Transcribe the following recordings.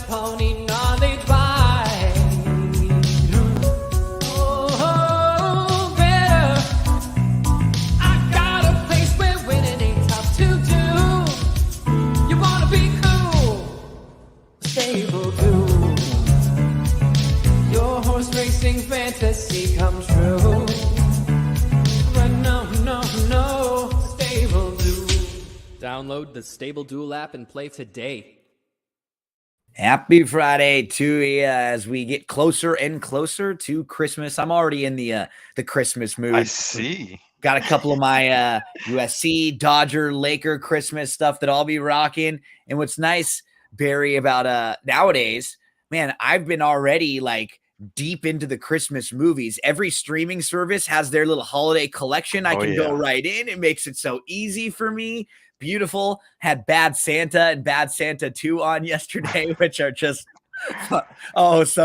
pony knowledge by. Oh, better. I got a place where winning ain't tough to do. You wanna be cool, stable too. Your horse racing fantasy come true. But no, stable duel. Download the Stable Duel app and play today. Happy Friday to you as we get closer and closer to Christmas. I'm already in the Christmas mood. I see. Got a couple of my USC, Dodger, Laker Christmas stuff that I'll be rocking. And what's nice, Barry, about nowadays, man, I've been already like deep into the Christmas movies. Every streaming service has their little holiday collection. I can go right in. It makes it so easy for me. Beautiful. Had Bad Santa and Bad Santa 2 on yesterday, which are just so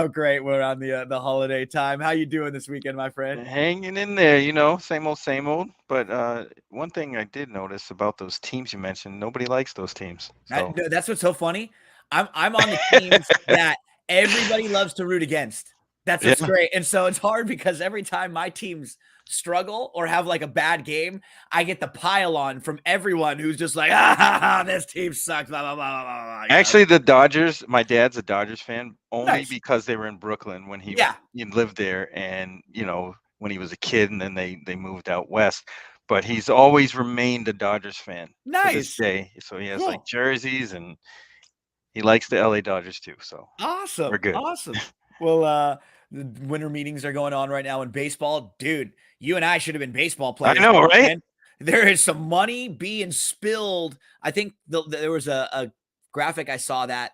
great. We're on the holiday time. How you doing this weekend, my friend? Hanging in there, same old. But one thing I did notice about those teams you mentioned, nobody likes those teams. So. That's what's so funny. I'm on the teams that everybody loves to root against. That's what's great. And so it's hard because every time my teams struggle or have like a bad game, I get the pile on from everyone who's just like, this team sucks, blah, blah, blah, blah, blah. Actually, the Dodgers, my dad's a Dodgers fan only because they were in Brooklyn when he lived there, and when he was a kid, and then they moved out west. But he's always remained a Dodgers fan to this day. So he has like jerseys, and he likes the LA Dodgers too. So awesome. We're good. Awesome. Well, the winter meetings are going on right now in baseball. Dude, you and I should have been baseball players. I know, right? Man. There is some money being spilled. I think there was a graphic I saw that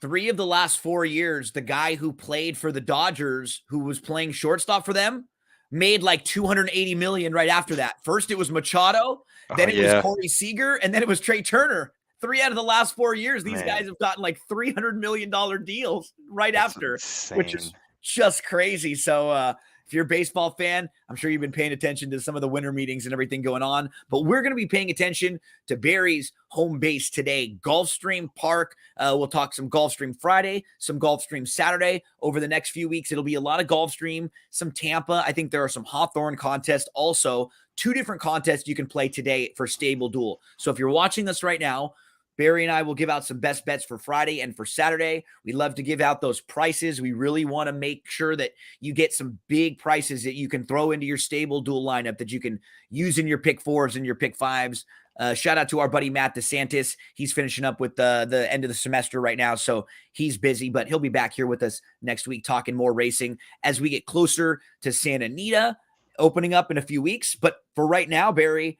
3 of the last 4 years, the guy who played for the Dodgers, who was playing shortstop for them, made like $280 million right after that. First, it was Machado, then it was Corey Seager, and then it was Trey Turner. 3 out of the last 4 years, these guys have gotten like $300 million deals after, insane. Which is just crazy. So if you're a baseball fan, I'm sure you've been paying attention to some of the winter meetings and everything going on, but we're going to be paying attention to Barry's home base today, Gulfstream Park. We'll talk some Gulfstream Friday, some Gulfstream Saturday. Over the next few weeks, it'll be a lot of Gulfstream, some Tampa. I think there are some Hawthorne contests also. 2 different contests you can play today for Stable Duel. So if you're watching this right now, Barry and I will give out some best bets for Friday and for Saturday. We love to give out those prices. We really want to make sure that you get some big prices that you can throw into your Stable Duel lineup that you can use in your pick 4s and your pick 5s. Shout out to our buddy Matt DeSantis. He's finishing up with the end of the semester right now, so he's busy, but he'll be back here with us next week talking more racing as we get closer to Santa Anita opening up in a few weeks. But for right now, Barry,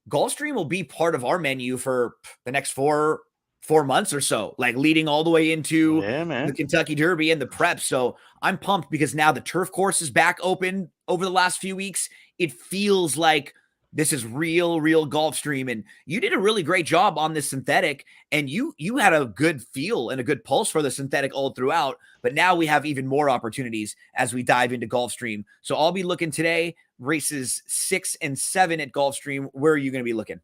Gulfstream will be part of our menu for the next four months or so, like leading all the way into the Kentucky Derby and the prep. So I'm pumped because now the turf course is back open over the last few weeks. It feels like this is real Gulfstream, and you did a really great job on this synthetic, and you had a good feel and a good pulse for the synthetic all throughout, but now we have even more opportunities as we dive into Gulfstream. So I'll be looking today, races 6 and 7 at Gulfstream. Where are you going to be looking?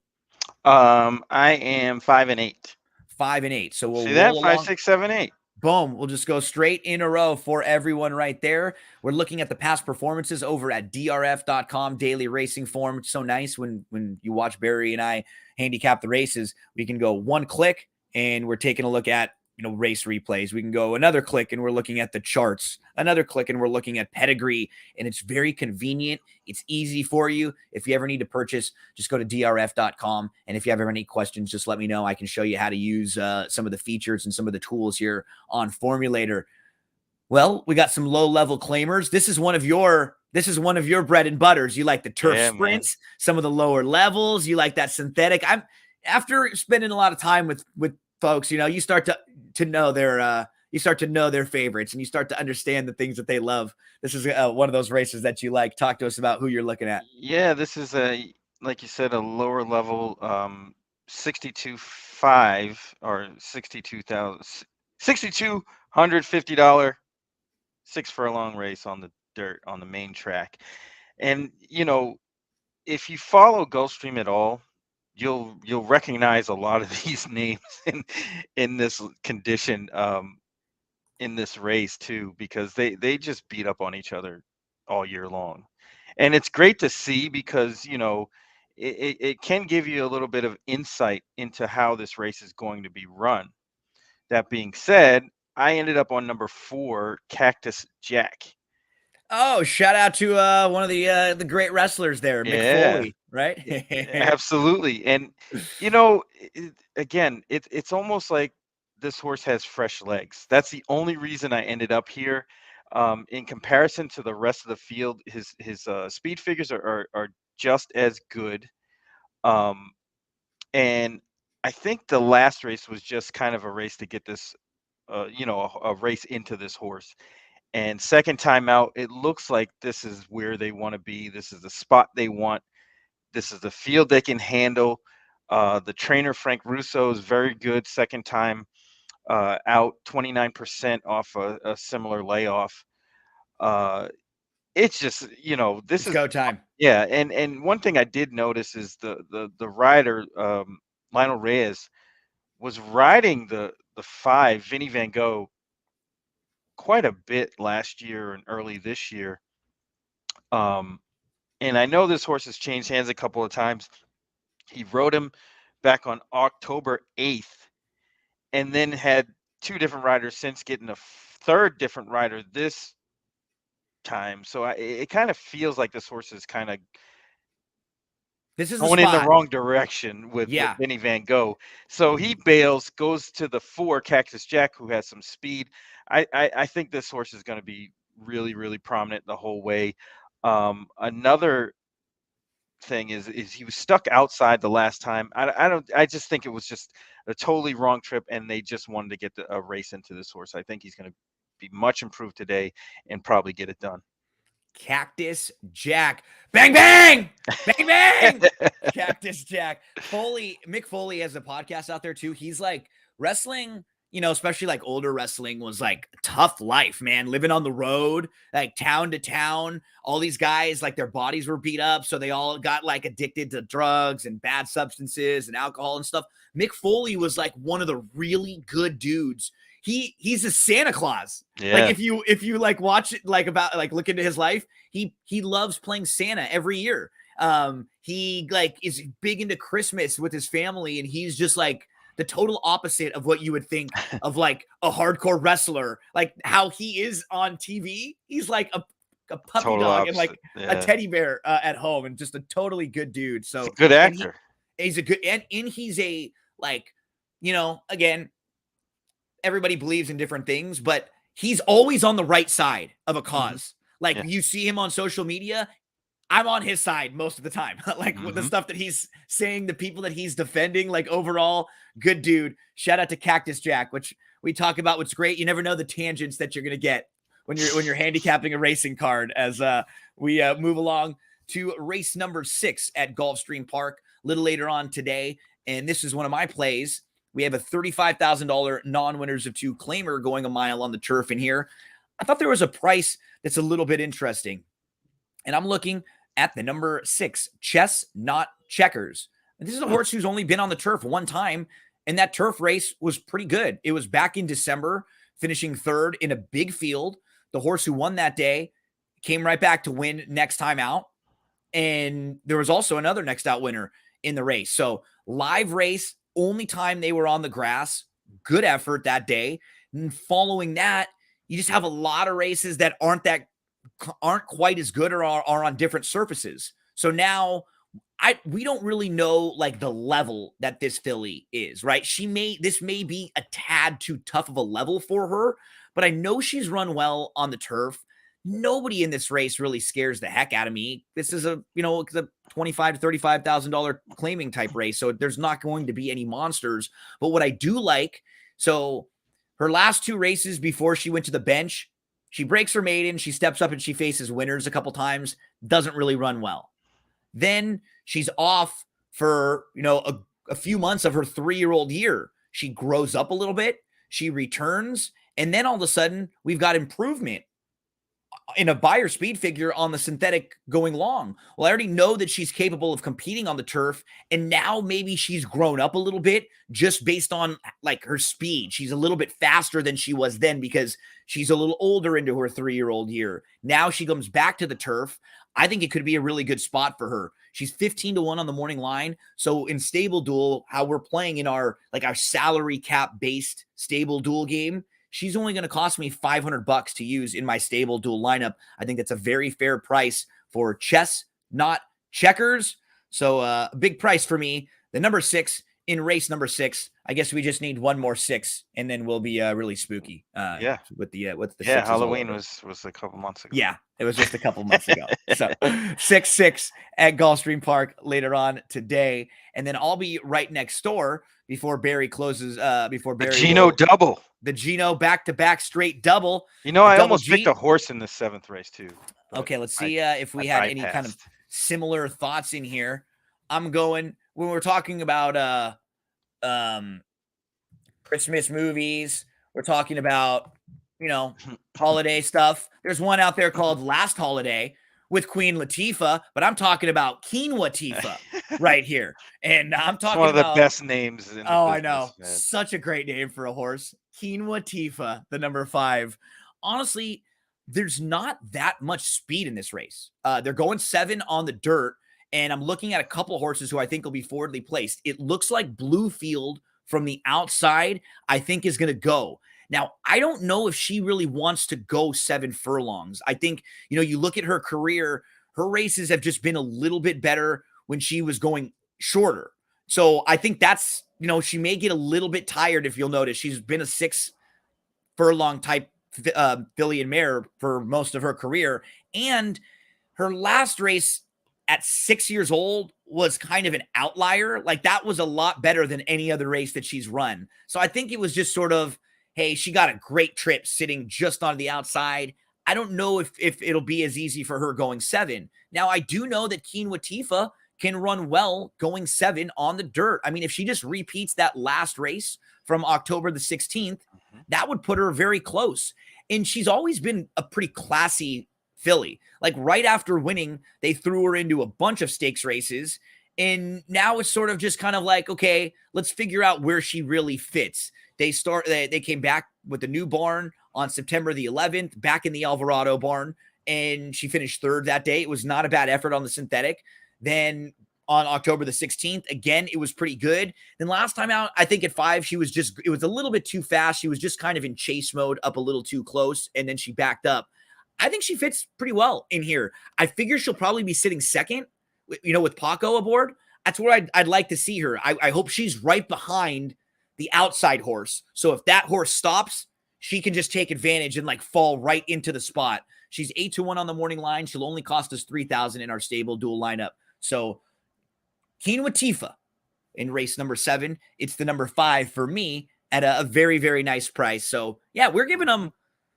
I am 5 and 8. 5 and 8. So we'll see that 5, 6, 7, 8. Boom. We'll just go straight in a row for everyone right there. We're looking at the past performances over at drf.com, daily racing form. It's so nice when you watch Barry and I handicap the races. We can go one click and we're taking a look at race replays. We can go another click and we're looking at the charts, another click and we're looking at pedigree, and it's very convenient. It's easy for you. If you ever need to purchase, just go to drf.com. And if you have ever any questions, just let me know. I can show you how to use some of the features and some of the tools here on Formulator. Well, we got some low-level claimers. This is one of your bread and butters. You like the turf sprints, some of the lower levels. You like that synthetic. I'm after spending a lot of time with folks, you start to know their favorites and you start to understand the things that they love. This is one of those races that you like. Talk to us about who you're looking at. Yeah, this is like you said, a lower level 62.5 or $6,250 6 furlong race on the dirt on the main track. And if you follow Gulfstream at all, you'll recognize a lot of these names in this condition. in this race too, because they just beat up on each other all year long. And it's great to see because, it can give you a little bit of insight into how this race is going to be run. That being said, I ended up on number 4, Cactus Jack. Oh, shout out to one of the great wrestlers there, Mick Yeah, Foley, right? absolutely. And again, it's almost like this horse has fresh legs. That's the only reason I ended up here. In comparison to the rest of the field, his speed figures are just as good. Um, and I think the last race was just kind of a race to get this, a race into this horse. And second time out, it looks like this is where they want to be. This is the spot they want. This is the field they can handle. The trainer, Frank Russo, is very good second time out, 29% off a similar layoff. It's just, this It's is, go time. yeah. And one thing I did notice is the rider, Lionel Reyes, was riding the 5, Vinny Van Gogh, quite a bit last year and early this year. And I know this horse has changed hands a couple of times. He rode him back on October 8th and then had 2 different riders since, getting a third different rider this time. So it kind of feels like this horse is kind of This is the going in the spot. wrong direction with Yeah. Vinny Van Gogh. So he bails, goes to the 4, Cactus Jack, who has some speed. I think this horse is going to be really, really prominent the whole way. Another thing is he was stuck outside the last time. I just think it was just a totally wrong trip, and they just wanted to get a race into this horse. I think he's going to be much improved today and probably get it done. Cactus Jack. Bang, bang! Bang, bang! Cactus Jack. Mick Foley has a podcast out there too. He's like, wrestling, especially like older wrestling was like tough life, man. Living on the road, like town to town. All these guys, like their bodies were beat up. So they all got like addicted to drugs and bad substances and alcohol and stuff. Mick Foley was like one of the really good dudes. He's a Santa Claus. Yeah. Like if you like watch it, like about like look into his life, he loves playing Santa every year. He like is big into Christmas with his family, and he's just like the total opposite of what you would think of like a hardcore wrestler. Like how he is on TV, he's like a puppy Total dog and opposite. like a teddy bear at home, and just a totally good dude. So He's a good actor. He's a good and he's a like, again, everybody believes in different things, but he's always on the right side of a cause. Like Yeah. you see him on social media, I'm on his side most of the time. Like with the stuff that he's saying, the people that he's defending, like overall, good dude. Shout out to Cactus Jack, which we talk about. What's great, you never know the tangents that you're gonna get when you're handicapping a racing card. As we move along to race number 6 at Gulfstream Park a little later on today, and this is one of my plays. We have a $35,000 non-winners of 2 claimer going a mile on the turf in here. I thought there was a price that's a little bit interesting. And I'm looking at the number 6, Chess Not Checkers. And this is a horse who's only been on the turf one time, and that turf race was pretty good. It was back in December, finishing 3rd in a big field. The horse who won that day came right back to win next time out. And there was also another next out winner in the race. So live race, only time they were on the grass. Good effort that day. And following that, you just have a lot of races that aren't quite as good or are on different surfaces. So now we don't really know like the level that this filly is, right? This may be a tad too tough of a level for her, but I know she's run well on the turf. Nobody in this race really scares the heck out of me. This is the $25,000 to $35,000 claiming type race, so there's not going to be any monsters. But what I do like, so her last 2 races before she went to the bench, she breaks her maiden, she steps up and she faces winners a couple times, doesn't really run well. Then she's off for a few months of her 3-year-old year. She grows up a little bit, she returns, and then all of a sudden we've got improvement. in a buyer speed figure on the synthetic going long. Well, I already know that she's capable of competing on the turf, and now maybe she's grown up a little bit just based on like her speed. She's a little bit faster than she was then because she's a little older into her 3-year-old year. Now she comes back to the turf. I think it could be a really good spot for her. She's 15-1 on the morning line. So in stable duel, how we're playing in our salary cap based stable duel game, she's only going to cost me $500 to use in my stable dual lineup. I think that's a very fair price for chess, not checkers. So a big price for me. The number 6 in race number 6. I guess we just need one more 6, and then we'll be really spooky. With the Halloween was a couple months ago. Yeah, it was just a couple months ago. So 6-6 at Gulfstream Park later on today, and then I'll be right next door before Barry closes. Before Barry, the Gino double. The Gino back-to-back straight double. I almost picked a horse in the 7th race too. Okay, let's see if we had any kind of similar thoughts in here. I'm going when we're talking about Christmas movies. We're talking about holiday stuff. There's one out there called Last Holiday with Queen Latifah, but I'm talking about Queen Latifah right here. And I'm talking one of the about, best names in the business, I know. Man. Such a great name for a horse. Queen Latifah, the number 5. Honestly, there's not that much speed in this race. They're going 7 on the dirt, and I'm looking at a couple horses who I think will be forwardly placed. It looks like Bluefield from the outside, I think, is going to go. Now, I don't know if she really wants to go 7 furlongs. I think, you look at her career, her races have just been a little bit better when she was going shorter. So I think that's, she may get a little bit tired. If you'll notice, she's been a 6 furlong type filly and mare for most of her career. And her last race at 6 years old was kind of an outlier. Like, that was a lot better than any other race that she's run. So I think it was just sort of, hey, she got a great trip sitting just on the outside. I don't know if it'll be as easy for her going 7. Now, I do know that Queen Latifah can run well going 7 on the dirt. I mean, if she just repeats that last race from October the 16th, that would put her very close. And she's always been a pretty classy filly. Like, right after winning, they threw her into a bunch of stakes races. And now it's sort of just kind of like, okay, let's figure out where she really fits. They came back with the new barn on September the 11th, back in the Alvarado barn, and she finished 3rd that day. It was not a bad effort on the synthetic. Then on October the 16th, again, it was pretty good. Then last time out, I think at 5, it was a little bit too fast. She was just kind of in chase mode, up a little too close, and then she backed up. I think she fits pretty well in here. I figure she'll probably be sitting 2nd, with Paco aboard. That's where I'd like to see her. I hope she's right behind the outside horse. So if that horse stops, she can just take advantage and fall right into the spot. She's 8-1 on the morning line. She'll only cost us $3,000 in our stable dual lineup. So Queen Latifah in race number 7. It's the number 5 for me at a very, very nice price. So yeah, we're giving them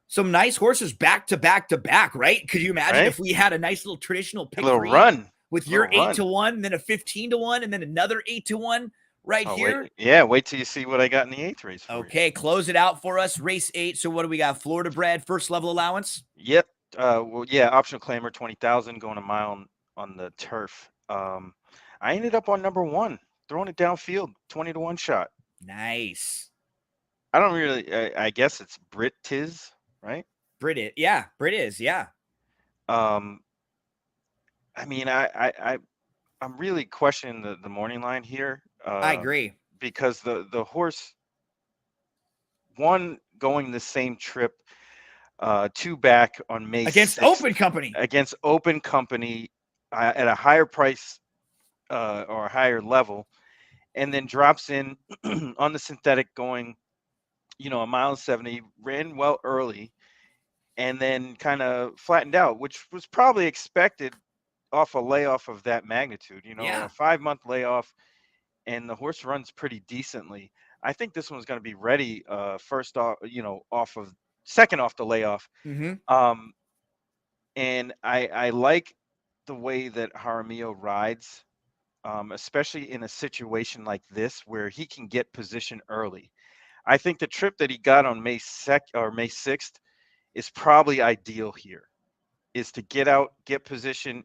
some nice horses back to back to back, right? Could you imagine if we had a nice little traditional pick run with your 8-1, then a 15-1, and then another 8-1 right here? Wait till you see what I got in the 8th race. Okay, close it out for us. Race 8. So what do we got? Florida bred, first level allowance? Yep. Optional claimer, 20,000, going a mile on the turf. I ended up on number 1, throwing it downfield, 20-1 shot. Nice. I don't really. I guess it's Brit Tiz, right? Brit is, yeah. I mean, I'm really questioning the morning line here. I agree. Because the horse, going the same trip, 2 back on May against 6th, Open Company at a higher price or a higher level, and then drops in on the synthetic going, a mile and 70, ran well early, and then kind of flattened out, which was probably expected off a layoff of that magnitude, a 5-month layoff, and the horse runs pretty decently. I think this one's going to be ready first off, second off the layoff. Mm-hmm. And I like the way that Jaramillo rides, especially in a situation like this where he can get position early. I think the trip that he got on May 6th is probably ideal here. is to get out, get position,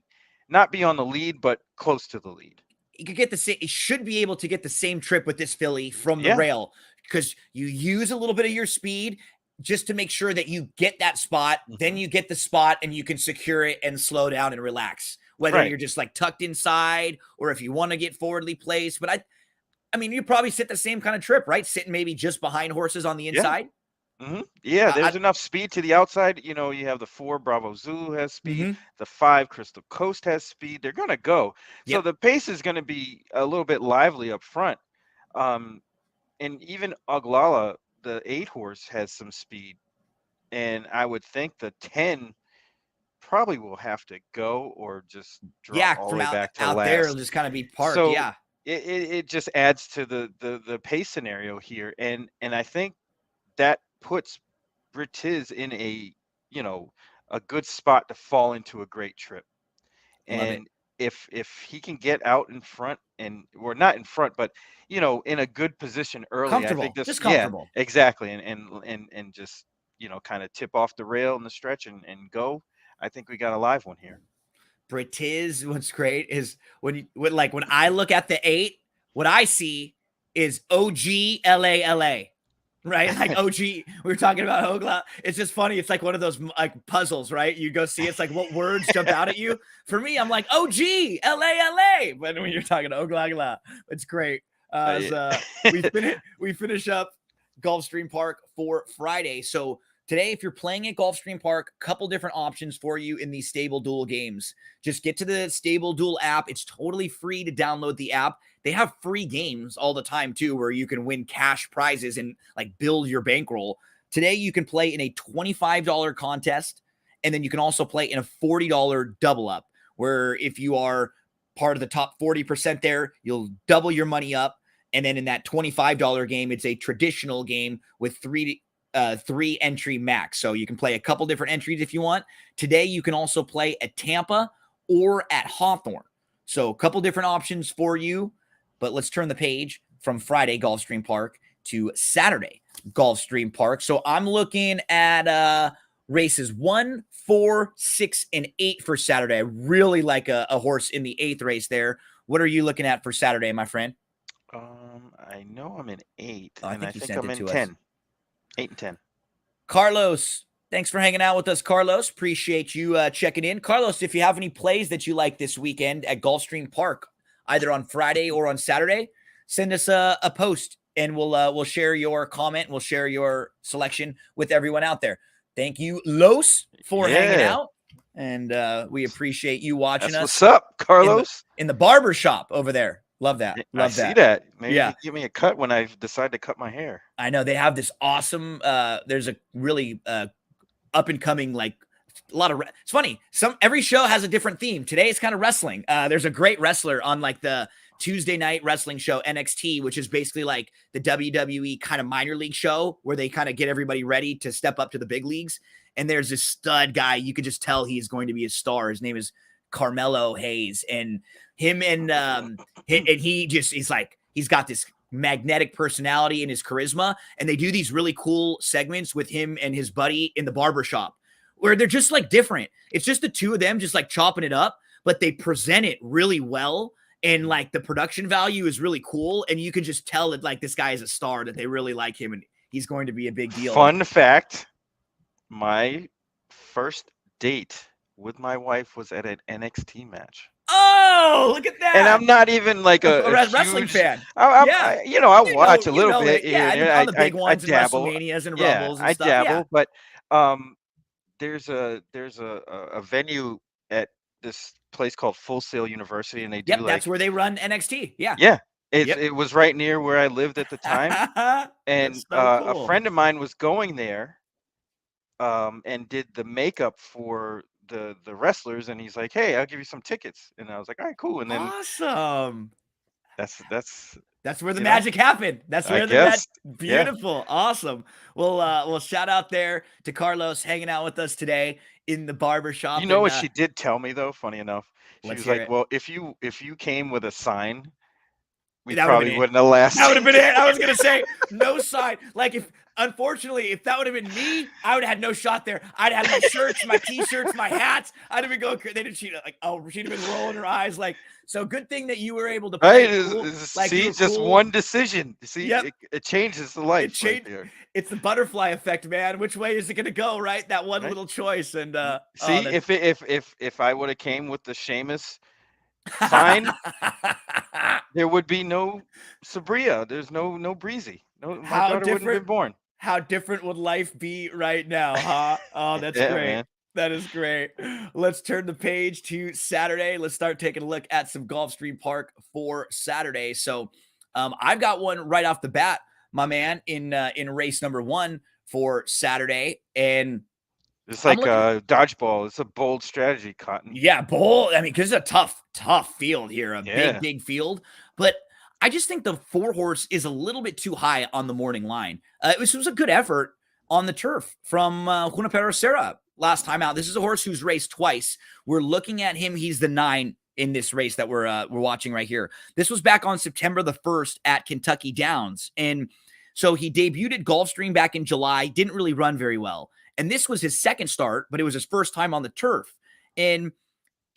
not be on the lead, but close to the lead. You could get the same, it should be able to get the same trip with this filly from the Yeah. rail, because you use a little bit of your speed just to make sure that you get that spot. Then you get the spot and you can secure it and slow down and relax, whether you're just like tucked inside or if you want to get forwardly placed. But I mean, you probably sit the same kind of trip, right? Sitting maybe just behind horses on the inside. Yeah, there's enough speed to the outside. You know, you have the 4 Bravo Zulu has speed, the 5 Crystal Coast has speed. They're gonna go. So the pace is gonna be a little bit lively up front. And even Oglala, the 8 horse, has some speed. And I would think the 10 probably will have to go or just drop all the way back to out last. there. It'll just kind of be parked. So it just adds to the pace scenario here. And I think that puts Britiz in a, you know, a good spot to fall into a great trip. And if he can get out in front, and or not in front, but you know, in a good position early, I think this just comfortable. Yeah, exactly. And just, you know, kind of tip off the rail in the stretch and go. I think we got a live one here. Britiz, what's great is when I look at the 8, what I see is OGLALA. Right? Like OG, we were talking about Ogla. It's just funny. It's like one of those like puzzles, right? You go see, it's like what words jump out at you. For me, I'm like, OG, LA. But when you're talking Ogla, it's great. We finish up Gulfstream Park for Friday. So today, if you're playing at Gulfstream Park, a couple different options for you in these Stable Duel games. Just get to the Stable Duel app. It's totally free to download the app. They have free games all the time, too, where you can win cash prizes and like build your bankroll. Today, you can play in a $25 contest, and then you can also play in a $40 double up, where if you are part of the top 40% there, you'll double your money up. And then in that $25 game, it's a traditional game with three entry max. So you can play a couple different entries if you want. Today, you can also play at Tampa or at Hawthorne. So a couple different options for you. But let's turn the page from Friday, Gulfstream Park, to Saturday, Gulfstream Park. So I'm looking at races 1, 4, 6, and 8 for Saturday. I really like a horse in the 8th race there. What are you looking at for Saturday, my friend? I know I'm in 8, and I think I'm in 10. 8 and 10. Carlos, thanks for hanging out with us, Carlos. Appreciate you checking in. Carlos, if you have any plays that you like this weekend at Gulfstream Park, either on Friday or on Saturday, send us a post and we'll share your comment. We'll share your selection with everyone out there. Thank you, Los, for hanging out. And we appreciate you watching us. What's up, Carlos? In the barber shop over there. Love that. Love that. See that. Maybe you give me a cut when I decide to cut my hair. I know they have this awesome, there's a really up and coming, like a lot of, it's funny. Every show has a different theme. Today it's kind of wrestling. There's a great wrestler on like the Tuesday night wrestling show NXT, which is basically like the WWE kind of minor league show where they kind of get everybody ready to step up to the big leagues. And there's this stud guy. You could just tell he's going to be a star. His name is Carmelo Hayes, and him and he's like, he's got this magnetic personality and his charisma. And they do these really cool segments with him and his buddy in the barbershop where they're just like different. It's just the two of them just like chopping it up, but they present it really well. And like the production value is really cool. And you can just tell that like this guy is a star, that they really like him and he's going to be a big deal. Fun fact, my first date with my wife was at an NXT match. Oh, look at that. And I'm not even like a wrestling huge fan. I watch a little bit. On the big ones and dabble. WrestleManias and Rumbles and I stuff. dabble, but there's a venue at this place called Full Sail University, and they do that's where they run NXT. It was right near where I lived at the time. And so cool. A friend of mine was going there and did the makeup for the wrestlers, and he's like, "Hey, I'll give you some tickets." And I was like, "All right, cool." And then awesome. That's where the magic happened. That's where beautiful. Awesome. Well, shout out there to Carlos hanging out with us today in the barbershop. You know what she did tell me though? Funny enough, she was like, it. "Well, if you came with a sign we That would have been probably it. wouldn't have lasted. That would have been it. I was gonna say no sign. Like if that would have been me, I would have had no shot there. I'd had my shirts, my t-shirts, my hats. I'd have been going. They didn't. She'd like, oh, she'd have been rolling her eyes. Like, so good thing that you were able to play Right? it cool. Like, See, you were just cool. one decision. See, Yep. it changes the life. It changed. Right there. It's the butterfly effect, man. Which way is it gonna go? Right, that one Right? little choice. And See, if I would have came with the Seamus sign, there would be no Sabria. There's no Breezy. No, my How daughter wouldn't have been born. How different would life be right now, huh? Oh, that's Yeah, great. man. That is great. Let's turn the page to Saturday. Let's start taking a look at some Gulfstream Park for Saturday. So, I've got one right off the bat, my man, in race number 1 for Saturday, and It's I'm like looking. dodgeball. It's a bold strategy, Cotton. Yeah, bold. I mean, because it's a tough field here, a Yeah. big field. But I just think the 4-horse is a little bit too high on the morning line. It was a good effort on the turf from Junipero Serra last time out. This is a horse who's raced twice. We're looking at him. He's the 9 in this race that we're watching right here. This was back on September the 1st at Kentucky Downs. And so he debuted at Gulfstream back in July, didn't really run very well. And this was his second start, but it was his first time on the turf. And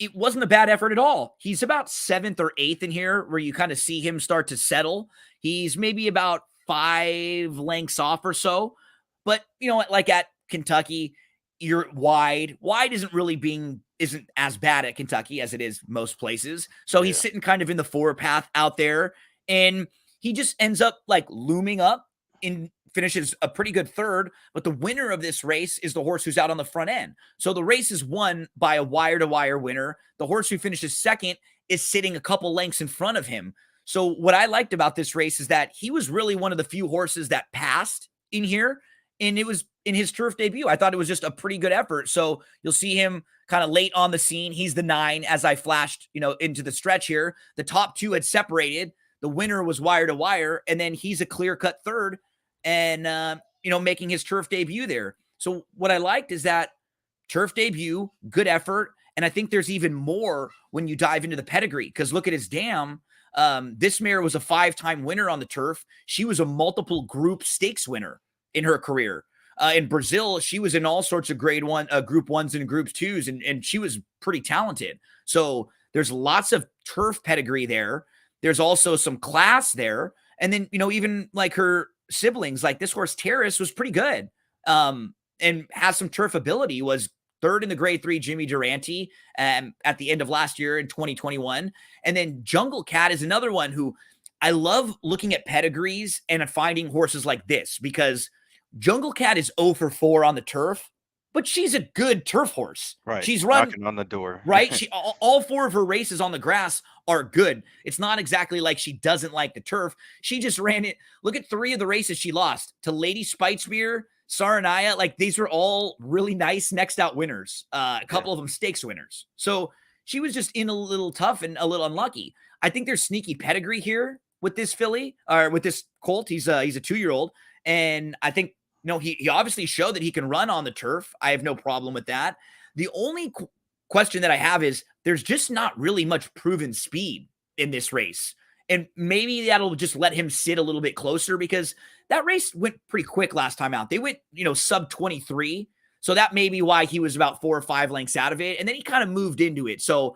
it wasn't a bad effort at all. He's about 7th or 8th in here where you kind of see him start to settle. He's maybe about 5 lengths off or so. But, like at Kentucky, you're wide. Wide isn't as bad at Kentucky as it is most places. So he's sitting kind of in the 4 path out there. And he just ends up like looming up in finishes a pretty good 3rd, but the winner of this race is the horse who's out on the front end. So the race is won by a wire-to-wire winner. The horse who finishes 2nd is sitting a couple lengths in front of him. So what I liked about this race is that he was really one of the few horses that passed in here, and it was in his turf debut. I thought it was just a pretty good effort. So you'll see him kind of late on the scene. He's the 9 as I flashed, into the stretch here. The top 2 had separated. The winner was wire-to-wire, and then he's a clear-cut 3rd. And, making his turf debut there. So what I liked is that turf debut, good effort. And I think there's even more when you dive into the pedigree, because look at his dam. This mare was a 5-time winner on the turf. She was a multiple group stakes winner in her career. In Brazil, she was in all sorts of grade 1, group 1s and group 2s, and she was pretty talented. So there's lots of turf pedigree there. There's also some class there. And then, even like her siblings, like this horse Terrace was pretty good, and has some turf ability, was 3rd in the grade 3 Jimmy Durante at the end of last year in 2021. And then Jungle Cat is another one who I love looking at pedigrees and finding horses like this, because Jungle Cat is 0 for 4 on the turf, but she's a good turf horse. Right. She's run knocking on the door. right. She all 4 of her races on the grass are good. It's not exactly like she doesn't like the turf. She just ran it. Look at 3 of the races she lost to Lady Spitespear, Saranaya. Like, these are all really nice next out winners. A couple of them stakes winners. So she was just in a little tough and a little unlucky. I think there's sneaky pedigree here with this filly, or with this colt. He's a 2-year-old. And I think, he obviously showed that he can run on the turf. I have no problem with that. The only question that I have is there's just not really much proven speed in this race. And maybe that'll just let him sit a little bit closer, because that race went pretty quick last time out. They went, sub 23. So that may be why he was about 4 or 5 lengths out of it. And then he kind of moved into it. So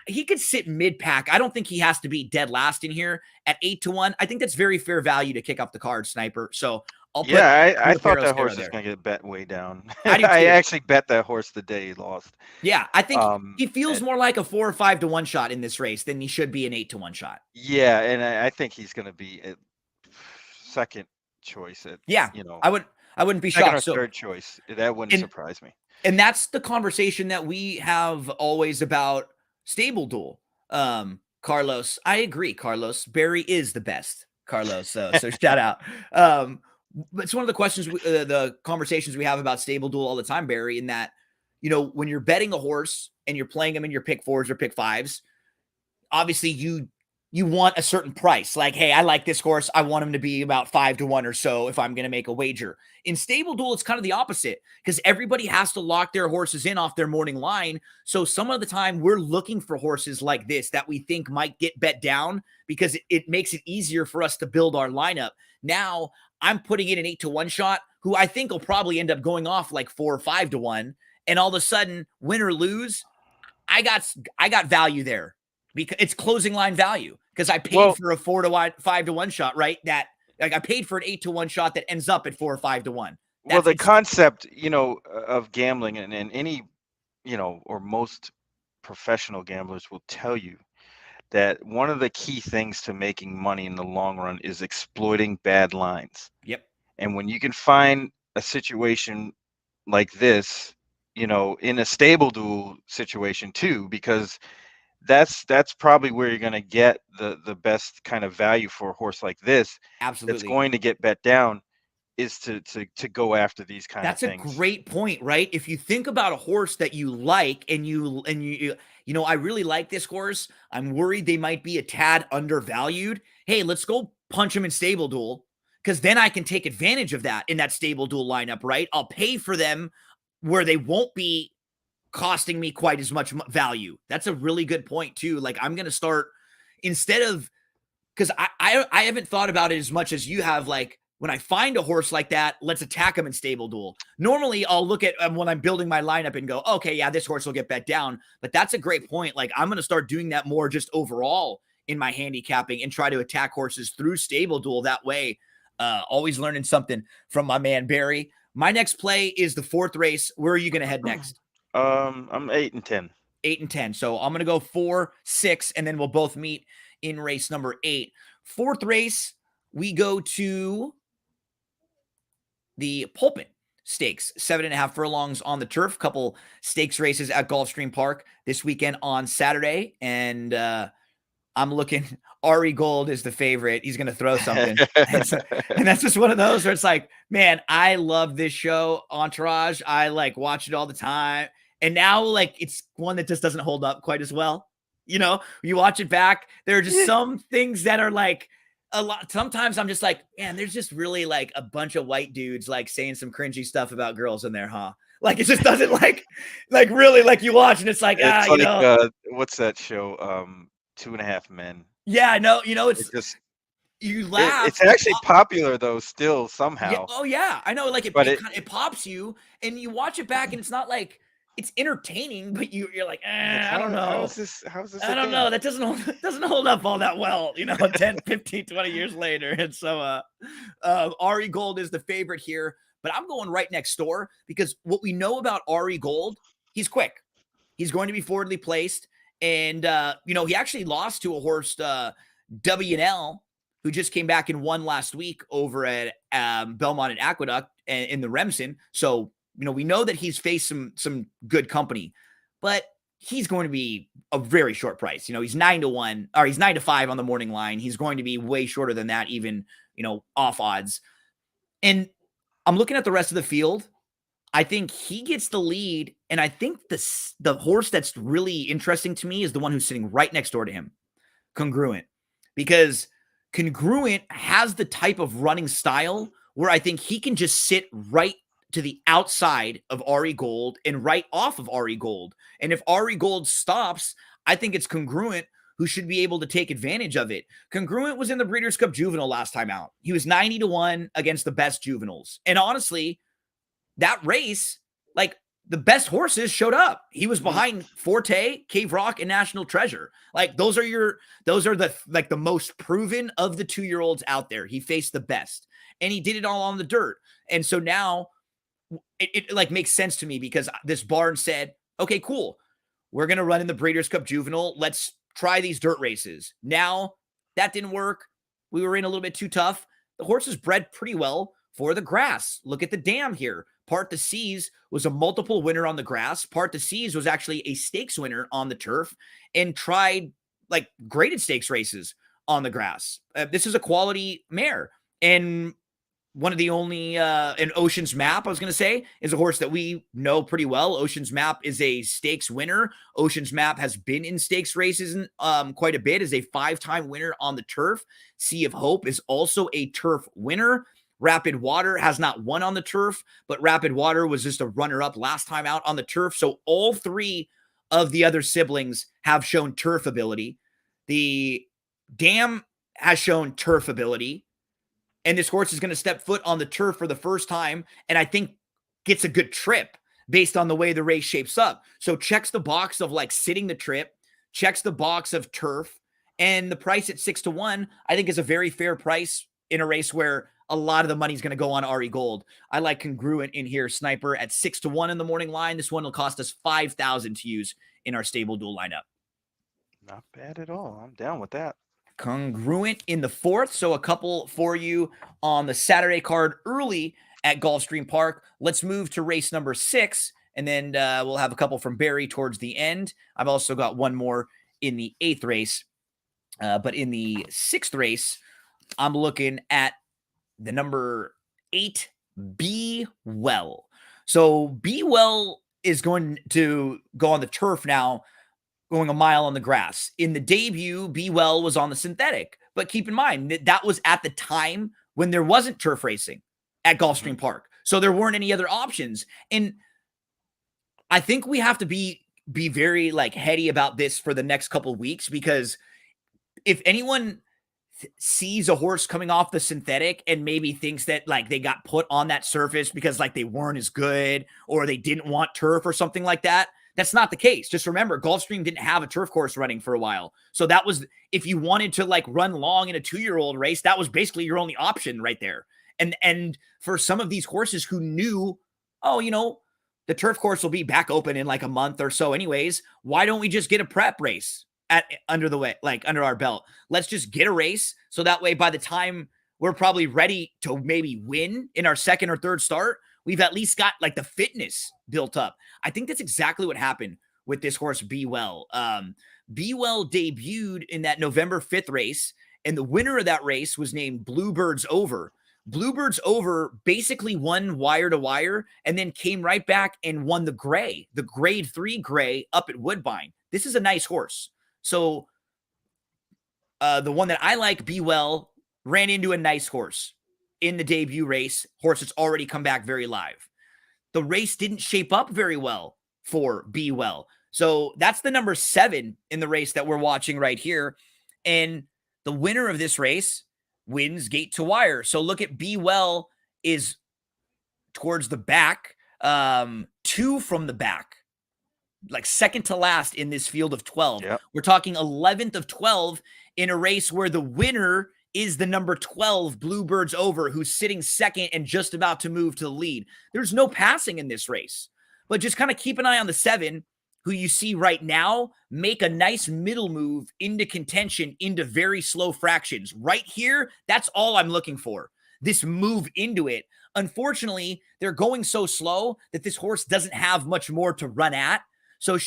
he could sit mid-pack. I don't think he has to be dead last in here at 8-1. I think that's very fair value to kick up the card, Sniper. So I thought that horse was going to get bet way down. I actually bet that horse the day he lost. Yeah, I think he feels more like a 4 or 5-1 shot in this race than he should be an 8-1 shot. Yeah, and I think he's going to be a second choice. I wouldn't be shocked. Second or third choice. That wouldn't surprise me. And that's the conversation that we have always about stable duel. Carlos, I agree. Carlos, Barry is the best. Carlos, so shout out. It's one of the questions, the conversations we have about stable duel all the time, Barry, in that, when you're betting a horse and you're playing them in your pick 4s or pick 5s, obviously you you want a certain price. Like, hey, I like this horse. I want him to be about 5-1 or so if I'm going to make a wager. In Stable Duel, it's kind of the opposite because everybody has to lock their horses in off their morning line. So some of the time we're looking for horses like this that we think might get bet down because it makes it easier for us to build our lineup. Now I'm putting in an 8-1 shot who I think will probably end up going off like 4 or 5-1. And all of a sudden, win or lose, I got value there because it's closing line value because I paid for a 5-1 shot, right? That like I paid for an 8-1 shot that ends up at 4 or 5-1. Well, the concept, of gambling and any, or most professional gamblers will tell you that one of the key things to making money in the long run is exploiting bad lines. Yep. And when you can find a situation like this, in a Stable Duel situation too, because that's probably where you're going to get the best kind of value for a horse like this. Absolutely. That's going to get bet down is to go after these kind That's of things. That's a great point, right? If you think about a horse that you like and you I really like this horse. I'm worried they might be a tad undervalued. Hey, let's go punch him in Stable Duel because then I can take advantage of that in that Stable Duel lineup, right? I'll pay for them where they won't be costing me quite as much value. That's a really good point too. Like I'm going to start instead of, because I haven't thought about it as much as you have. Like when I find a horse like that, let's attack him in Stable Duel. Normally I'll look at when I'm building my lineup and go, okay, yeah, this horse will get bet down. But that's a great point. Like I'm going to start doing that more just overall in my handicapping and try to attack horses through Stable Duel that way. Always learning something from my man, Barry. My next play is the 4th race. Where are you going to head next? I'm 8 and 10. 8 and 10. So I'm going to go 4, 6, and then we'll both meet in race number 8. 4th race, we go to the Pulpit Stakes, 7.5 furlongs on the turf. Couple stakes races at Gulfstream Park this weekend on Saturday. And I'm looking, Ari Gold is the favorite. He's going to throw something. And that's just one of those where it's like, man, I love this show, Entourage. I like watch it all the time. And now like it's one that just doesn't hold up quite as well. You watch it back. There are just some things that are like a lot. Sometimes I'm just like, man, there's just really like a bunch of white dudes like saying some cringy stuff about girls in there, huh? Like it just doesn't like really like you watch and it's like, what's that show? 2.5 Men. Yeah, no, it's just you laugh. It's actually popular though, still somehow. Yeah, oh yeah, I know. Like it pops you, and you watch it back, and it's not like it's entertaining, but you're like, I don't know. How's this? I don't know. That doesn't hold up all that well, 10, 15, 20 years later. And so Ari Gold is the favorite here, but I'm going right next door because what we know about Ari Gold, he's quick. He's going to be forwardly placed. And, he actually lost to a horse, W&L, who just came back and won last week over at Belmont and Aqueduct and in the Remsen. So, we know that he's faced some good company, but he's going to be a very short price. He's 9-1 or he's 9-5 on the morning line. He's going to be way shorter than that, even, off odds. And I'm looking at the rest of the field. I think he gets the lead. And I think the horse that's really interesting to me is the one who's sitting right next door to him, Congruent, because Congruent has the type of running style where I think he can just sit right to the outside of Ari Gold and right off of Ari Gold. And if Ari Gold stops, I think it's Congruent who should be able to take advantage of it. Congruent was in the Breeders' Cup Juvenile last time out. He was 90-1 against the best juveniles. And honestly, that race, like the best horses showed up. He was behind Forte, Cave Rock, and National Treasure. Like those are the most proven of the 2-year-olds out there. He faced the best and he did it all on the dirt. And so now it like makes sense to me because this barn said, okay, cool. We're going to run in the Breeders' Cup Juvenile. Let's try these dirt races. Now that didn't work. We were in a little bit too tough. The horses bred pretty well for the grass. Look at the dam here. Part the Seas was a multiple winner on the grass. Part the Seas was actually a stakes winner on the turf and tried like graded stakes races on the grass. This is a quality mare. And one of the only an Ocean's Map, I was going to say, is a horse that we know pretty well. Ocean's Map is a stakes winner. Ocean's Map has been in stakes races quite a bit, is a 5-time winner on the turf. Sea of Hope is also a turf winner. Rapid Water has not won on the turf, but Rapid Water was just a runner-up last time out on the turf. So all 3 of the other siblings have shown turf ability. The Dam has shown turf ability. And this horse is going to step foot on the turf for the first time, and I think gets a good trip based on the way the race shapes up. So checks the box of like sitting the trip, checks the box of turf, and the price at 6-1, I think is a very fair price in a race where a lot of the money is going to go on Ari Gold. I like Congruent in here, Sniper at 6-1 in the morning line. This one will cost us 5,000 to use in our stable duel lineup. Not bad at all. I'm down with that. Congruent in the 4th. So a couple for you on the Saturday card early at Gulfstream Park. Let's move to race number 6, and then we'll have a couple from Barry towards the end. I've also got one more in the 8th race. But in the 6th race, I'm looking at the number 8, Be Well. So Be Well is going to go on the turf now, going a mile on the grass. In the debut, Be Well was on the synthetic. But keep in mind that was at the time when there wasn't turf racing at Gulfstream Park. So there weren't any other options. And I think we have to be very like heady about this for the next couple of weeks, because if anyone sees a horse coming off the synthetic and maybe thinks that like they got put on that surface because like they weren't as good or they didn't want turf or something like that, that's not the case. Just remember, Gulfstream didn't have a turf course running for a while. So that was, if you wanted to like run long in a 2-year-old race, that was basically your only option right there. And for some of these horses who knew, oh, you know, the turf course will be back open in like a month or so anyways, why don't we just get a prep race under our belt? Let's just get a race. So that way, by the time we're probably ready to maybe win in our 2nd or 3rd start, we've at least got like the fitness built up. I think that's exactly what happened with this horse, Be Well. Be Well debuted in that November 5th race, and the winner of that race was named Bluebird's Over. Bluebird's Over basically won wire to wire and then came right back and won the grade 3 gray up at Woodbine. This is a nice horse. So the one that I like, Be Well, ran into a nice horse in the debut race. Horse that's already come back very live. The race didn't shape up very well for Be Well. So that's the number 7 in the race that we're watching right here. And the winner of this race wins gate to wire. So look at Be Well is towards the back, 2 from the back, like second to last in this field of 12. Yep. We're talking 11th of 12 in a race where the winner is the number 12, Bluebird's Over, who's sitting second and just about to move to the lead. There's no passing in this race, but just kind of keep an eye on the 7, who you see right now make a nice middle move into contention into very slow fractions. Right here, that's all I'm looking for, this move into it. Unfortunately, they're going so slow that this horse doesn't have much more to run at. So,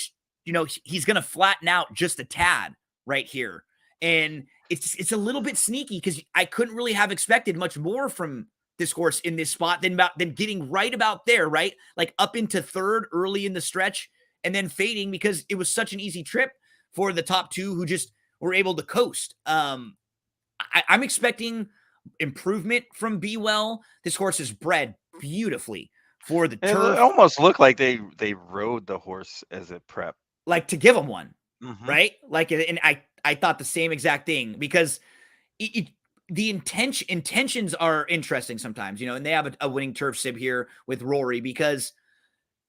you know, he's going to flatten out just a tad right here. And it's a little bit sneaky because I couldn't really have expected much more from this horse in this spot than getting right about there, right? Like up into 3rd early in the stretch and then fading because it was such an easy trip for the top 2 who just were able to coast. I'm expecting improvement from Be Well. This horse is bred beautifully for the turf. It almost looked like they rode the horse as a prep, like to give him one, right? Like, and I thought the same exact thing because the intentions are interesting sometimes, you know, and they have a winning turf sib here with Rory, because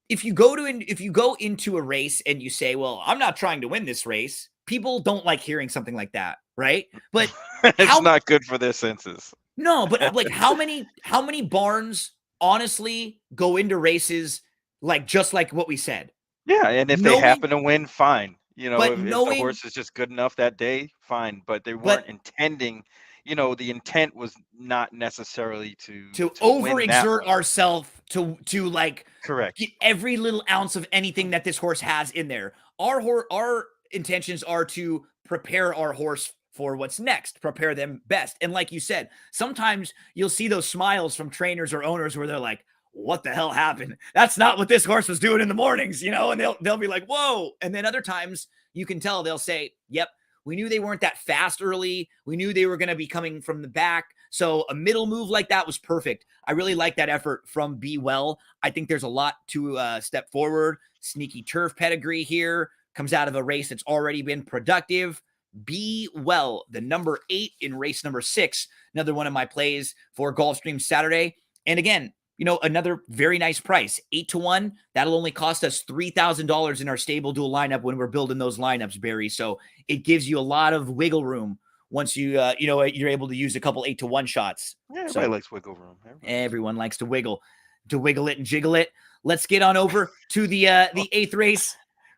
if you go into a race and you say, well, I'm not trying to win this race, people don't like hearing something like that, right? But it's not good for their senses. No, but like how many barns honestly go into races like just like what we said? Yeah, and if they happen to win, fine. You know, if the horse is just good enough that day, fine. But they weren't intending. You know, the intent was not necessarily to overexert ourselves to like correct get every little ounce of anything that this horse has in there. Our intentions are to prepare our horse for what's next, prepare them best. And like you said, sometimes you'll see those smiles from trainers or owners where they're like, what the hell happened? That's not what this horse was doing in the mornings, and they'll be like, whoa. And then other times you can tell they'll say, yep, we knew they weren't that fast early. We knew they were going to be coming from the back. So a middle move like that was perfect. I really like that effort from Be Well. I think there's a lot to step forward. Sneaky turf pedigree here, comes out of a race that's already been productive. Be Well, the number 8 in race number 6, another one of my plays for Gulfstream Saturday. And again, another very nice price, 8-1. That'll only cost us $3,000 in our stable dual lineup when we're building those lineups, Barry. So it gives you a lot of wiggle room once you're able to use a couple 8-1 shots. Yeah, everybody likes wiggle room. Everyone likes to wiggle it and jiggle it. Let's get on over to the 8th race.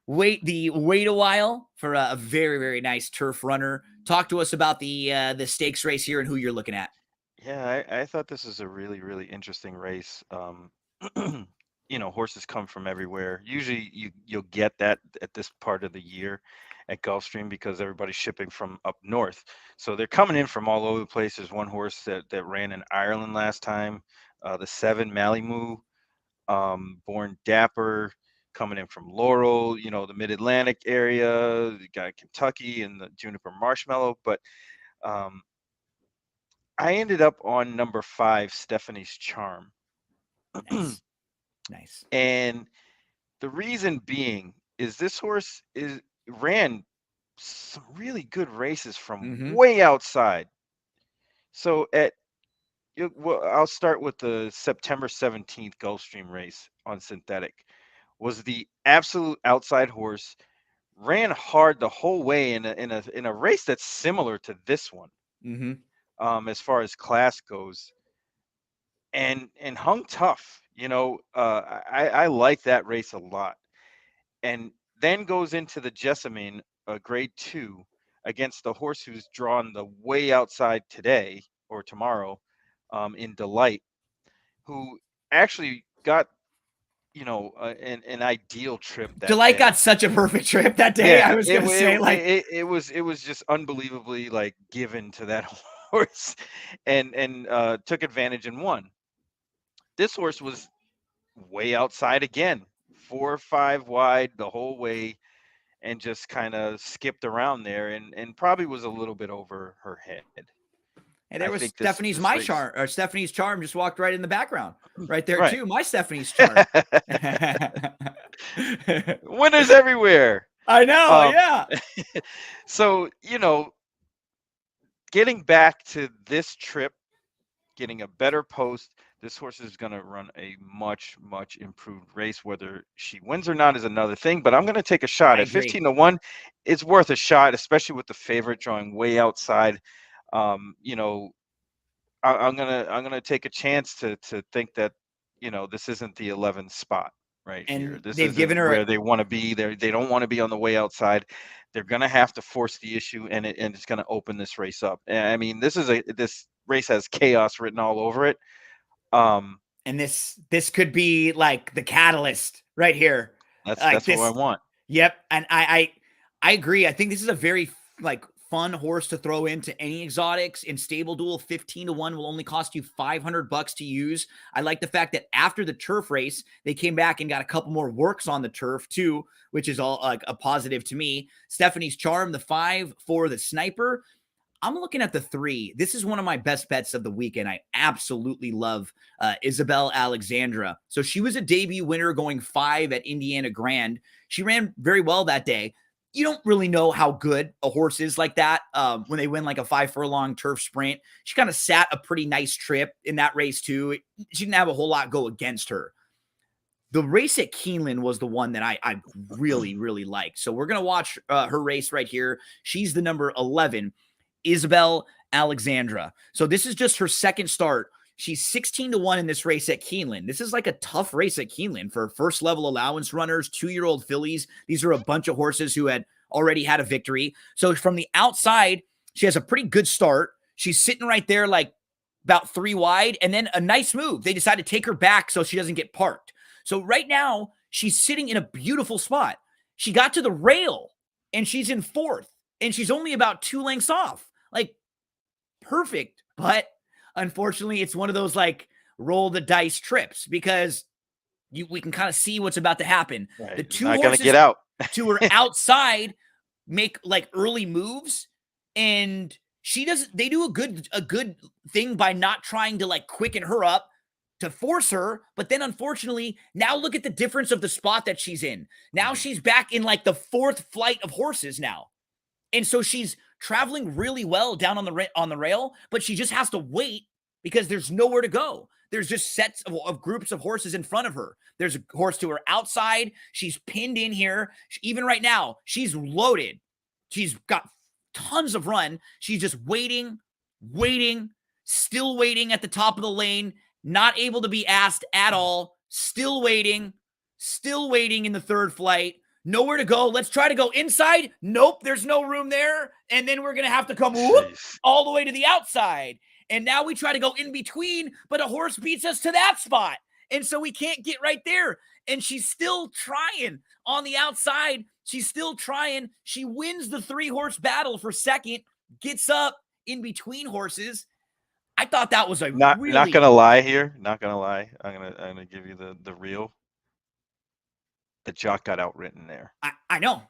Wait a while for a very, very nice turf runner. Talk to us about the stakes race here and who you're looking at. Yeah, I thought this was a really, really interesting race. Horses come from everywhere. Usually you'll get that at this part of the year at Gulfstream because everybody's shipping from up north. So they're coming in from all over the place. There's one horse that ran in Ireland last time, the 7 Malimu, born Dapper, coming in from Laurel, the Mid-Atlantic area. You got Kentucky and the Juniper Marshmallow. But I ended up on number 5, Stephanie's Charm. Nice. And the reason being is this horse ran some really good races from way outside. So I'll start with the September 17th Gulfstream race on synthetic. Was the absolute outside horse, ran hard the whole way in a race that's similar to this one. As far as class goes, and hung tough. I like that race a lot. And then goes into the Jessamine, grade 2, against the horse who's drawn the way outside today or tomorrow, in Delight, who actually got an ideal trip that Delight day. got such a perfect trip that day. Yeah, I was gonna say, it was just unbelievably given to that horse, and took advantage and won. This horse was way outside again, 4 or 5 wide the whole way, and just kind of skipped around there and probably was a little bit over her head. And there was Stephanie's Charm, or Stephanie's Charm just walked right in the background, right there too. My Stephanie's Charm. Winners everywhere. I know, yeah. So, getting back to this trip, getting a better post, this horse is going to run a much, much improved race. Whether she wins or not is another thing, but I'm going to take a shot. At 15-1, it's worth a shot, especially with the favorite drawing way outside. I'm gonna take a chance to think that this isn't the 11th spot right here. This is where they want to be. They don't want to be on the way outside. They're gonna have to force the issue, and it's gonna open this race up. And I mean, this race has chaos written all over it. And this could be like the catalyst right here. That's what I want. Yep, and I agree. I think this is a very fun horse to throw into any exotics. In stable duel, 15-1 will only cost you $500 to use. I like the fact that after the turf race, they came back and got a couple more works on the turf too, which is all a positive to me. Stephanie's Charm, the 5 for the Sniper. I'm looking at the 3. This is one of my best bets of the weekend. I absolutely love Isabel Alexandra. So she was a debut winner going 5 at Indiana Grand. She ran very well that day. You don't really know how good a horse is like that when they win a 5 furlong turf sprint. She kind of sat a pretty nice trip in that race too. She didn't have a whole lot go against her. The race at Keeneland was the one that I really, really liked. So we're going to watch her race right here. She's the number 11, Isabel Alexandra. So this is just her second start. She's 16-1 in this race at Keeneland. This is a tough race at Keeneland for first level allowance runners, 2-year-old fillies. These are a bunch of horses who had already had a victory. So from the outside, she has a pretty good start. She's sitting right there about 3 wide, and then a nice move. They decide to take her back so she doesn't get parked. So right now, she's sitting in a beautiful spot. She got to the rail, and she's in 4th, and she's only about 2 lengths off. like perfect. But unfortunately, it's one of those like roll the dice trips because we can kind of see what's about to happen. Right. The two Not gonna horses get out. to her outside make like early moves, and they do a good thing by not trying to like quicken her up to force her. But then unfortunately, now look at the difference of the spot that she's in. Now she's back in like the fourth flight of horses now. And so she's traveling really well down on the rail, but she just has to wait because there's nowhere to go. There's just sets of groups of horses in front of her. There's a horse to her outside. She's pinned in here. Even right now, she's loaded. She's got tons of run. She's just waiting, still waiting at the top of the lane, not able to be asked at all, still waiting in the third flight. Nowhere to go. Let's try to go inside. Nope, there's no room there. And then we're going to have to come all the way to the outside. And now we try to go in between, but a horse beats us to that spot. And so we can't get right there. And she's still trying on the outside. She's still trying. She wins the 3-horse battle for second, gets up in between horses. I thought that was not going to lie here. Not going to lie. I'm going to give you the real. The jock got outritten there. I know.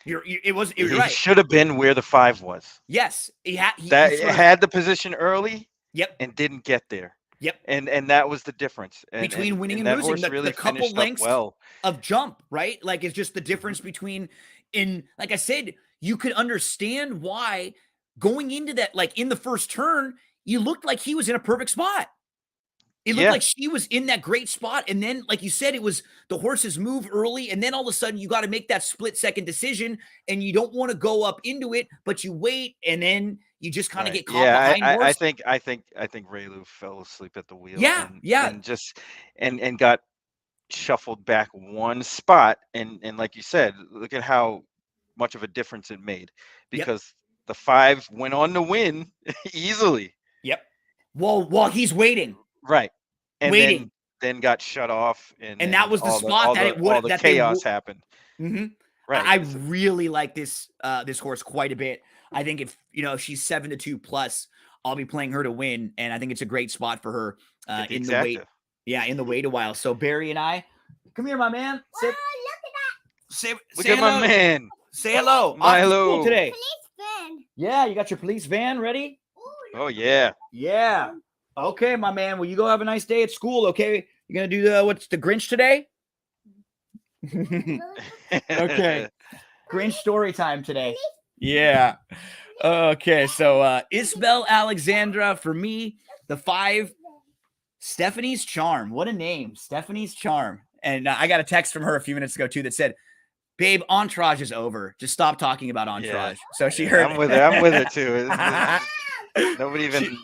You're right. He should have been where the 5 was. Yes, he had the position early. Yep, and didn't get there. Yep, and that was the difference between winning and losing. The couple lengths of jump, right? Like it's just the difference between. Like I said, you could understand why going into that, like in the first turn, you looked like he was in a perfect spot. It looked like she was in that great spot. And then, like you said, it was the horses move early. And then all of a sudden you got to make that split-second decision. And you don't want to go up into it, but you wait. And then you just kind of get caught behind horse. I think Raylu fell asleep at the wheel. And got shuffled back one spot. And like you said, look at how much of a difference it made. Because the 5 went on to win easily. Yep. While he's waiting. Right. And then got shut off. And that was the spot that it would that chaos happened. Mm-hmm. Right. I really like this horse quite a bit. I think if she's 7-2 plus, I'll be playing her to win. And I think it's a great spot for her in the wait. Yeah, in the wait a while. So Barry and I, come here, my man. Look at that. Look at my man. Say hello. Hello. Today. Police van. Yeah, you got your police van ready? Oh yeah. Yeah. Okay, my man. Well, you go have a nice day at school, okay? You're going to do what's the Grinch today? Okay. Grinch story time today. Yeah. Okay, so Isabel Alexandra for me, the 5, Stephanie's Charm. What a name, Stephanie's Charm. And I got a text from her a few minutes ago, too, that said, babe, Entourage is over. Just stop talking about Entourage. Yeah. So she heard. I'm with her, too. Nobody even...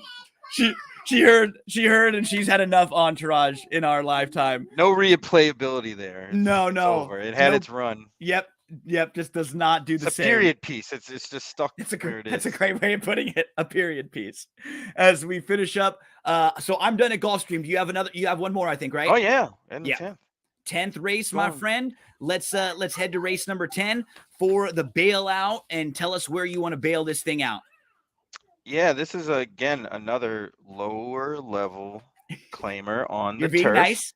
She heard, and she's had enough Entourage in our lifetime. No replayability there. No. It's over. It had its run. Yep. Just does not do the same. It's a period piece. It's just stuck where it is. That's a great way of putting it. A period piece. As we finish up, so I'm done at Gulfstream. Do you have another? You have one more, I think, right? Oh yeah, and the 10th race, my friend. Let's head to race number 10 for the bailout, and tell us where you want to bail this thing out. Yeah, this is again another lower level claimer on You're the being turf. Nice.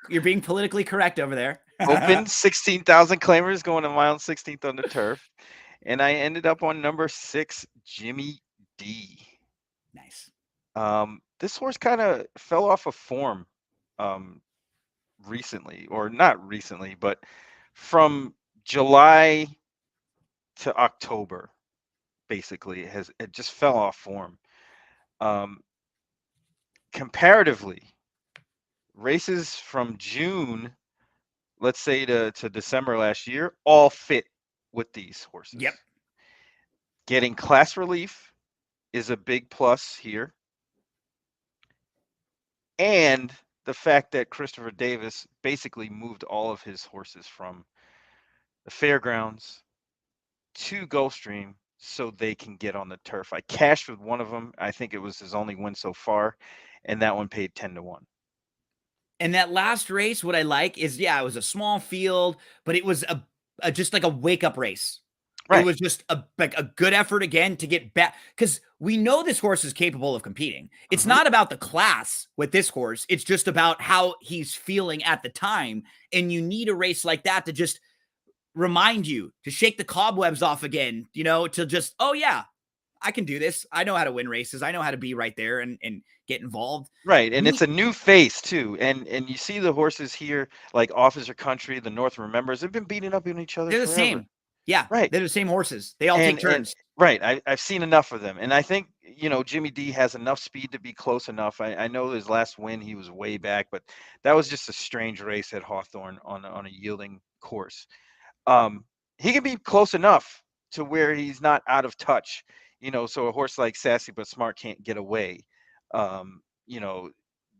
You're being politically correct over there. Open 16,000 claimers going a mile and 16th on the turf, and I ended up on number 6, Jimmy D. Nice. This horse kind of fell off of form recently, or not recently, but from July to October. Basically, it just fell off form. Comparatively, races from June, let's say to December last year, all fit with these horses. Yep. Getting class relief is a big plus here. And the fact that Christopher Davis basically moved all of his horses from the fairgrounds to Gulfstream so they can get on the turf. I cashed with one of them. I think it was his only win so far, and that one paid 10-1. And that last race, what I like is, it was a small field, but it was just like a wake-up race. It was just a good effort again to get back, because we know this horse is capable of competing. It's not about the class with this horse. It's just about how he's feeling at the time. And you need a race like that to just remind you, to shake the cobwebs off again, to just, oh yeah, I can do this. I know how to win races. I know how to be right there and get involved. Right. And it's a new face too. And you see the horses here, like Officer Country, the North Remembers, they've been beating up on each other They're the forever. same. Yeah. Right. They're the same horses. They all take turns. Right. I've seen enough of them. And I think, Jimmy D has enough speed to be close enough. I know his last win, he was way back, but that was just a strange race at Hawthorne on a yielding course. He can be close enough to where he's not out of touch, so a horse like Sassy But Smart can't get away.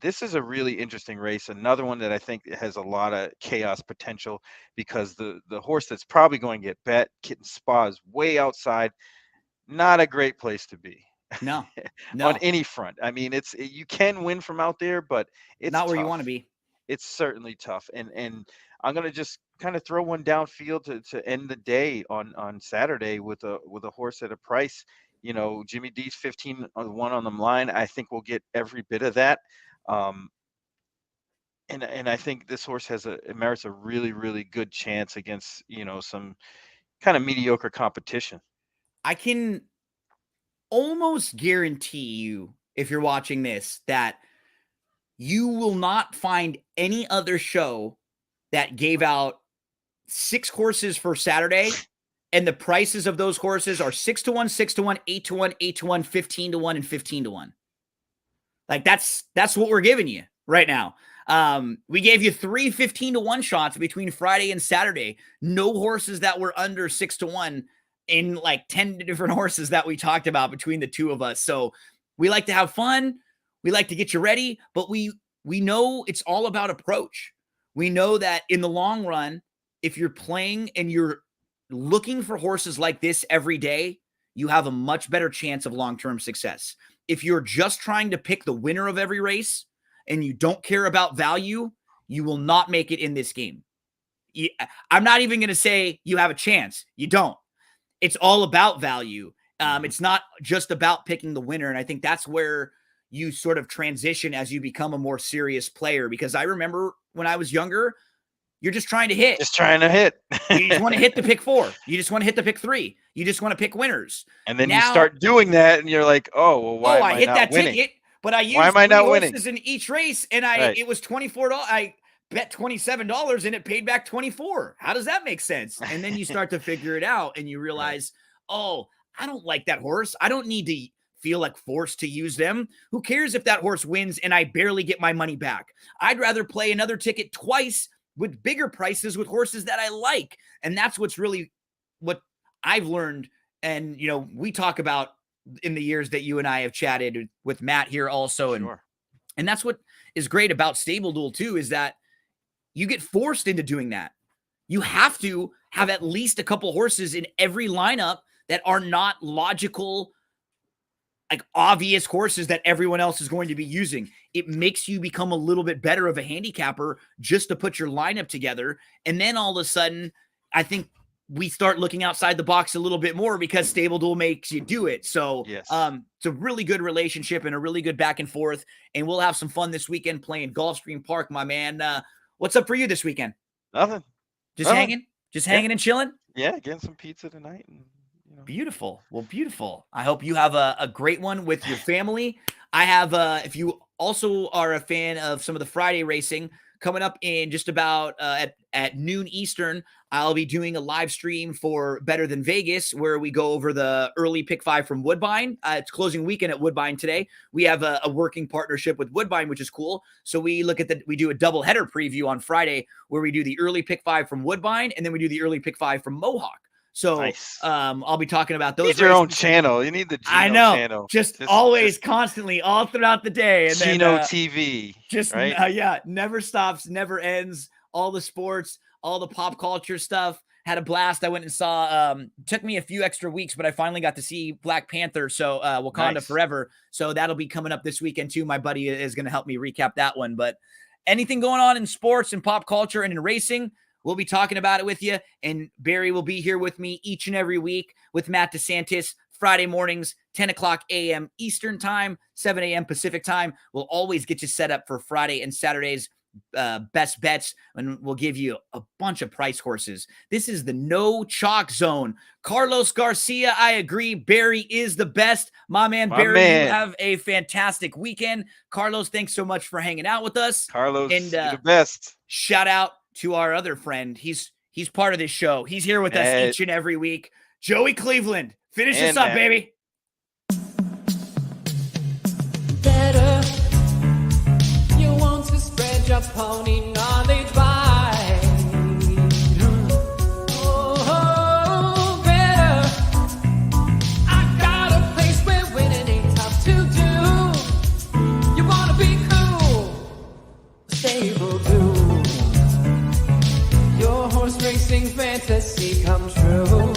This is a really interesting race. Another one that I think has a lot of chaos potential, because the horse that's probably going to get bet, Kitten Spa, is way outside. Not a great place to be. No. On any front. I mean, you can win from out there, but it's not where tough. You want to be. It's certainly tough. And I'm going to just kind of throw one downfield to end the day on Saturday with a horse at a price. Jimmy D's 15-1 on the line. I think we'll get every bit of that. And I think this horse merits a really, really good chance against, some kind of mediocre competition. I can almost guarantee you, if you're watching this, that you will not find any other show that gave out 6 horses for Saturday, and the prices of those horses are 6-1, 6-1, 8-1, 8-1, 15-1, and 15-1. Like that's what we're giving you right now. We gave you 3 15-1 shots between Friday and Saturday. No horses that were under 6-1 in like 10 different horses that we talked about between the two of us. So we like to have fun. We like to get you ready, but we know it's all about approach. We know that in the long run, if you're playing and you're looking for horses like this every day, you have a much better chance of long-term success. If you're just trying to pick the winner of every race and you don't care about value, you will not make it in this game. I'm not even going to say you have a chance. You don't. It's all about value. It's not just about picking the winner. And I think that's where you sort of transition as you become a more serious player. Because I remember when I was younger, you're just trying to hit. Just trying to hit. You just want to hit the pick 4. You just want to hit the pick 3. You just want to pick winners. And then you start doing that, and you're like, oh, well, why am I hit not that winning? ticket, but I used why am I not winning? horses in each race, and it was $24. I bet $27, and it paid back $24. How does that make sense? And then you start to figure it out, and you realize, oh, I don't like that horse. I don't need to feel like forced to use them. Who cares if that horse wins and I barely get my money back? I'd rather play another ticket twice with bigger prices with horses that I like. And that's what's really what I've learned. And, we talk about in the years that you and I have chatted with Matt here also. Sure. And that's what is great about Stable Duel too, is that you get forced into doing that. You have to have at least a couple horses in every lineup that are not logical, like obvious horses that everyone else is going to be using. It makes you become a little bit better of a handicapper just to put your lineup together. And then all of a sudden, I think we start looking outside the box a little bit more because Stable Duel makes you do it. So yes. It's a really good relationship and a really good back and forth. And we'll have some fun this weekend playing Gulfstream Park, my man. What's up for you this weekend? Nothing. Just hanging? Just hanging and chilling? Yeah, getting some pizza tonight. And Beautiful. Well, beautiful. I hope you have a great one with your family. I have, if you also are a fan of some of the Friday racing, coming up in just about at noon Eastern, I'll be doing a live stream for Better Than Vegas, where we go over the early pick 5 from Woodbine. It's closing weekend at Woodbine today. We have a working partnership with Woodbine, which is cool. So we we do a double header preview on Friday where we do the early pick 5 from Woodbine, and then we do the early pick 5 from Mohawk. So nice. I'll be talking about those. You need your own channel. You need the Gino channel. Just always, constantly, all throughout the day. And Gino then, TV. Just, right? Never stops, never ends. All the sports, all the pop culture stuff. Had a blast. I went and saw, took me a few extra weeks, but I finally got to see Black Panther. So Wakanda Forever. So that'll be coming up this weekend too. My buddy is going to help me recap that one. But anything going on in sports and pop culture and in racing, We'll be talking about it with you, and Barry will be here with me each and every week with Matt DeSantis, Friday mornings, 10 o'clock a.m. Eastern time, 7 a.m. Pacific time. We'll always get you set up for Friday and Saturday's best bets, and we'll give you a bunch of price horses. This is the no chalk zone. Carlos Garcia, I agree. Barry is the best. My man, Barry, you have a fantastic weekend. Carlos, thanks so much for hanging out with us. Carlos, and you're the best. Shout out to our other friend. He's part of this show. He's here with us each and every week. Joey Cleveland, finish this up, baby. Better, you want to spread your pony knowledge wide. Oh, better, I got a place where winning ain't tough to do. You want to be cool, stable too. Your horse racing fantasy come true.